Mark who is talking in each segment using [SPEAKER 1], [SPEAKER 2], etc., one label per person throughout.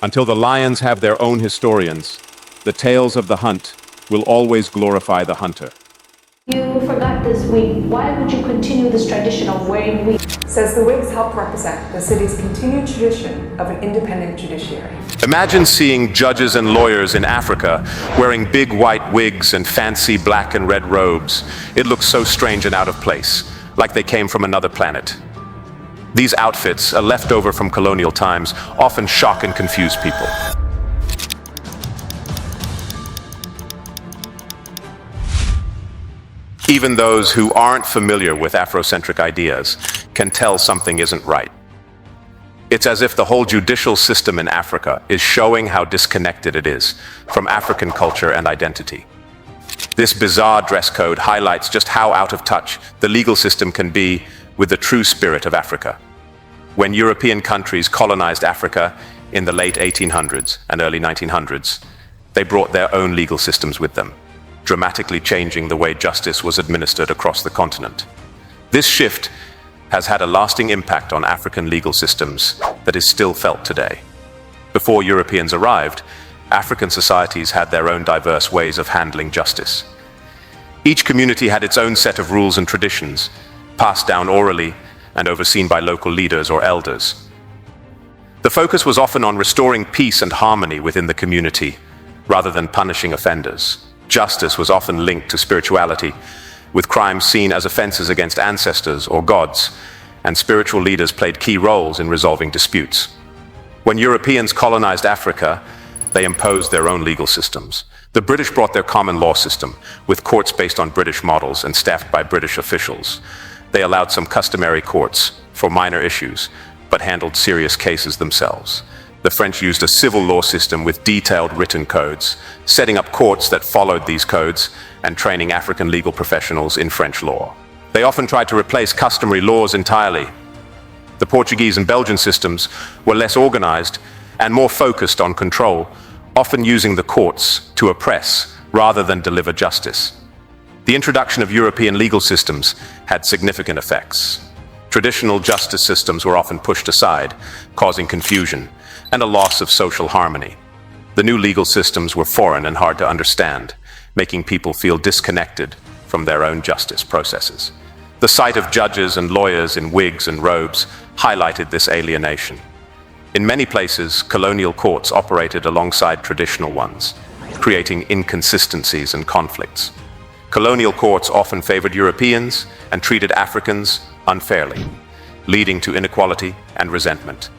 [SPEAKER 1] Until the lions have their own historians, the tales of the hunt will always glorify the hunter.
[SPEAKER 2] You forgot this wig. Why would you continue this tradition of wearing wigs?
[SPEAKER 3] Says the wigs help represent the city's continued tradition of an independent judiciary.
[SPEAKER 1] Imagine seeing judges and lawyers in Africa wearing big white wigs and fancy black and red robes. It looks so strange and out of place, like they came from another planet. These outfits, a leftover from colonial times, often shock and confuse people. Even those who aren't familiar with Afrocentric ideas can tell something isn't right. It's as if the whole judicial system in Africa is showing how disconnected it is from African culture and identity. This bizarre dress code highlights just how out of touch the legal system can be with the true spirit of Africa. When European countries colonized Africa in the late 1800s and early 1900s, they brought their own legal systems with them, dramatically changing the way justice was administered across the continent. This shift has had a lasting impact on African legal systems that is still felt today. Before Europeans arrived, African societies had their own diverse ways of handling justice. Each community had its own set of rules and traditions, passed down orally and overseen by local leaders or elders. The focus was often on restoring peace and harmony within the community, rather than punishing offenders. Justice was often linked to spirituality, with crimes seen as offenses against ancestors or gods, and spiritual leaders played key roles in resolving disputes. When Europeans colonized Africa, they imposed their own legal systems. The British brought their common law system, with courts based on British models and staffed by British officials. They allowed some customary courts for minor issues, but handled serious cases themselves. The French used a civil law system with detailed written codes, setting up courts that followed these codes and training African legal professionals in French law. They often tried to replace customary laws entirely. The Portuguese and Belgian systems were less organized and more focused on control, often using the courts to oppress rather than deliver justice. The introduction of European legal systems had significant effects. Traditional justice systems were often pushed aside, causing confusion and a loss of social harmony. The new legal systems were foreign and hard to understand, making people feel disconnected from their own justice processes. The sight of judges and lawyers in wigs and robes highlighted this alienation. In many places, colonial courts operated alongside traditional ones, creating inconsistencies and conflicts. Colonial courts often favored Europeans and treated Africans unfairly, leading to inequality and resentment.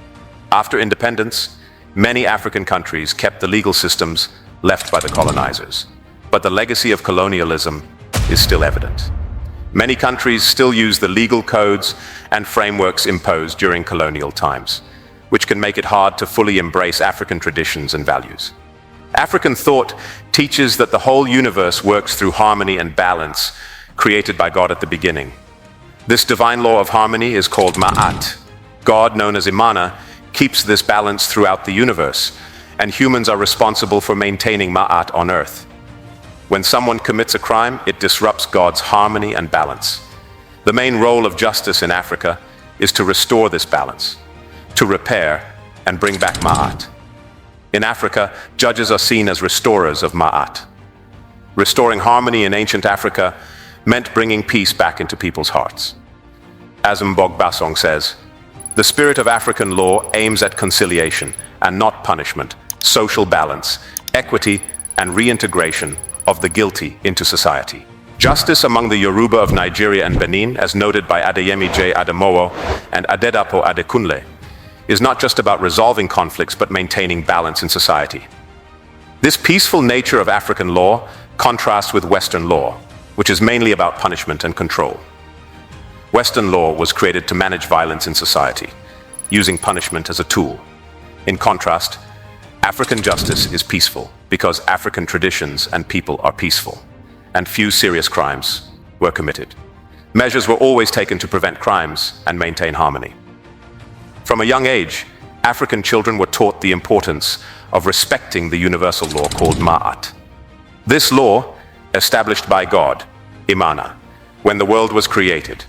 [SPEAKER 1] After independence, many African countries kept the legal systems left by the colonizers, but the legacy of colonialism is still evident. Many countries still use the legal codes and frameworks imposed during colonial times, which can make it hard to fully embrace African traditions and values. African thought teaches that the whole universe works through harmony and balance created by God at the beginning. This divine law of harmony is called Maat. God, known as Imana, keeps this balance throughout the universe, and humans are responsible for maintaining Maat on Earth. When someone commits a crime, it disrupts God's harmony and balance. The main role of justice in Africa is to restore this balance, to repair and bring back Maat. In Africa, judges are seen as restorers of Maat. Restoring harmony in ancient Africa meant bringing peace back into people's hearts. As Basong says, "The spirit of African law aims at conciliation and not punishment, social balance, equity, and reintegration of the guilty into society." Justice among the Yoruba of Nigeria and Benin, as noted by Adeyemi J. Ademowo and Adedapo Adekunle, is not just about resolving conflicts but maintaining balance in society. This peaceful nature of African law contrasts with Western law, which is mainly about punishment and control. Western law was created to manage violence in society, using punishment as a tool. In contrast, African justice is peaceful because African traditions and people are peaceful, and few serious crimes were committed. Measures were always taken to prevent crimes and maintain harmony. From a young age, African children were taught the importance of respecting the universal law called Maat. This law, established by God, Imana, when the world was created,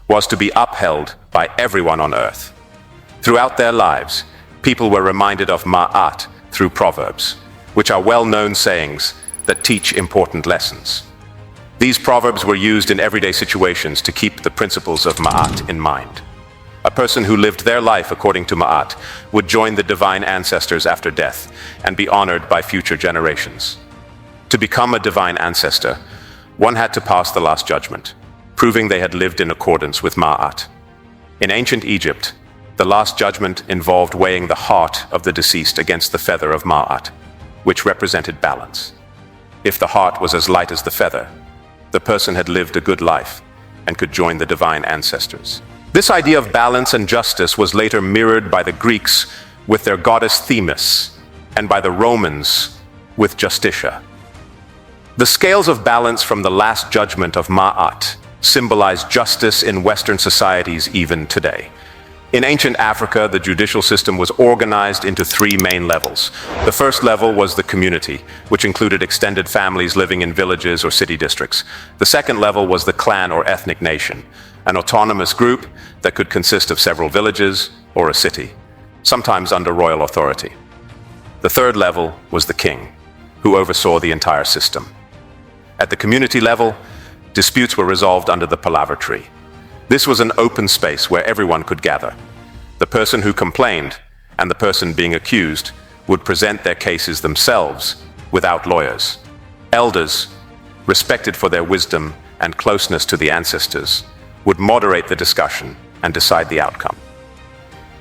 [SPEAKER 1] was to be upheld by everyone on earth. Throughout their lives, people were reminded of Maat through proverbs, which are well-known sayings that teach important lessons. These proverbs were used in everyday situations to keep the principles of Maat in mind. A person who lived their life according to Maat would join the divine ancestors after death and be honored by future generations. To become a divine ancestor, one had to pass the Last Judgment, proving they had lived in accordance with Maat. In ancient Egypt, the Last Judgment involved weighing the heart of the deceased against the feather of Maat, which represented balance. If the heart was as light as the feather, the person had lived a good life and could join the divine ancestors. This idea of balance and justice was later mirrored by the Greeks with their goddess Themis and by the Romans with Justitia. The scales of balance from the Last Judgment of Maat symbolize justice in Western societies even today. In ancient Africa, the judicial system was organized into three main levels. The first level was the community, which included extended families living in villages or city districts. The second level was the clan or ethnic nation, an autonomous group that could consist of several villages or a city, sometimes under royal authority. The third level was the king, who oversaw the entire system. At the community level, disputes were resolved under the palaver tree. This was an open space where everyone could gather. The person who complained and the person being accused would present their cases themselves without lawyers. Elders, respected for their wisdom and closeness to the ancestors, would moderate the discussion and decide the outcome.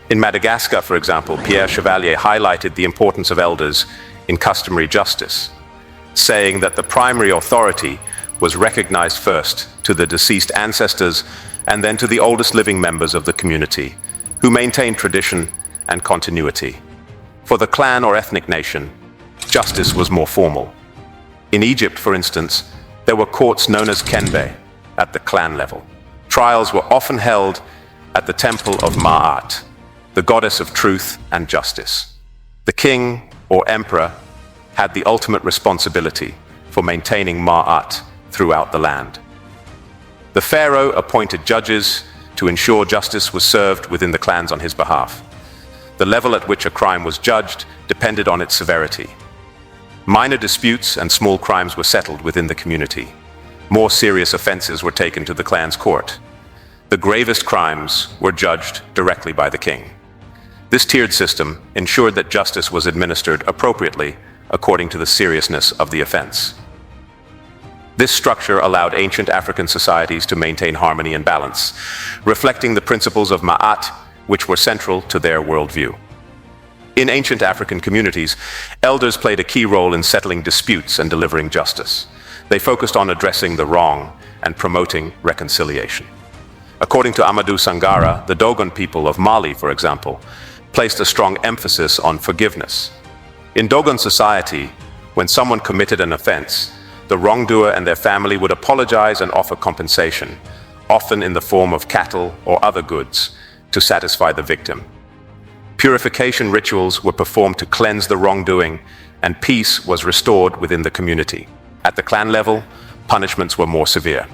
[SPEAKER 1] In Madagascar, for example, Pierre Chevalier highlighted the importance of elders in customary justice, saying that the primary authority was recognized first to the deceased ancestors and then to the oldest living members of the community, who maintained tradition and continuity. For the clan or ethnic nation, justice was more formal. In Egypt, for instance, there were courts known as kenbe at the clan level. Trials were often held at the temple of Maat, the goddess of truth and justice. The king or emperor had the ultimate responsibility for maintaining Maat throughout the land. The pharaoh appointed judges to ensure justice was served within the clans on his behalf. The level at which a crime was judged depended on its severity. Minor disputes and small crimes were settled within the community. More serious offenses were taken to the clan's court. The gravest crimes were judged directly by the king. This tiered system ensured that justice was administered appropriately according to the seriousness of the offense. This structure allowed ancient African societies to maintain harmony and balance, reflecting the principles of Maat, which were central to their worldview. In ancient African communities, elders played a key role in settling disputes and delivering justice. They focused on addressing the wrong and promoting reconciliation. According to Amadou Sangara, the Dogon people of Mali, for example, placed a strong emphasis on forgiveness. In Dogon society, when someone committed an offense, the wrongdoer and their family would apologize and offer compensation, often in the form of cattle or other goods, to satisfy the victim. Purification rituals were performed to cleanse the wrongdoing, and peace was restored within the community. At the clan level, punishments were more severe.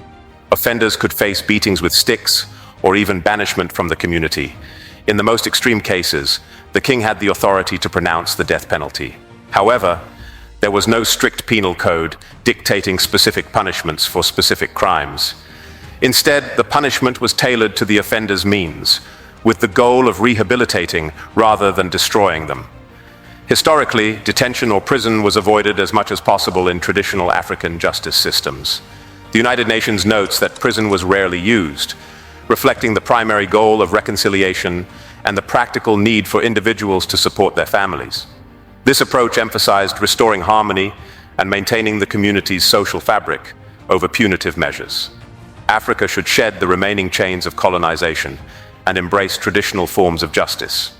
[SPEAKER 1] Offenders could face beatings with sticks or even banishment from the community. In the most extreme cases, the king had the authority to pronounce the death penalty. However, there was no strict penal code dictating specific punishments for specific crimes. Instead, the punishment was tailored to the offender's means, with the goal of rehabilitating rather than destroying them. Historically, detention or prison was avoided as much as possible in traditional African justice systems. The United Nations notes that prison was rarely used, reflecting the primary goal of reconciliation and the practical need for individuals to support their families. This approach emphasized restoring harmony and maintaining the community's social fabric over punitive measures. Africa should shed the remaining chains of colonization and embrace traditional forms of justice.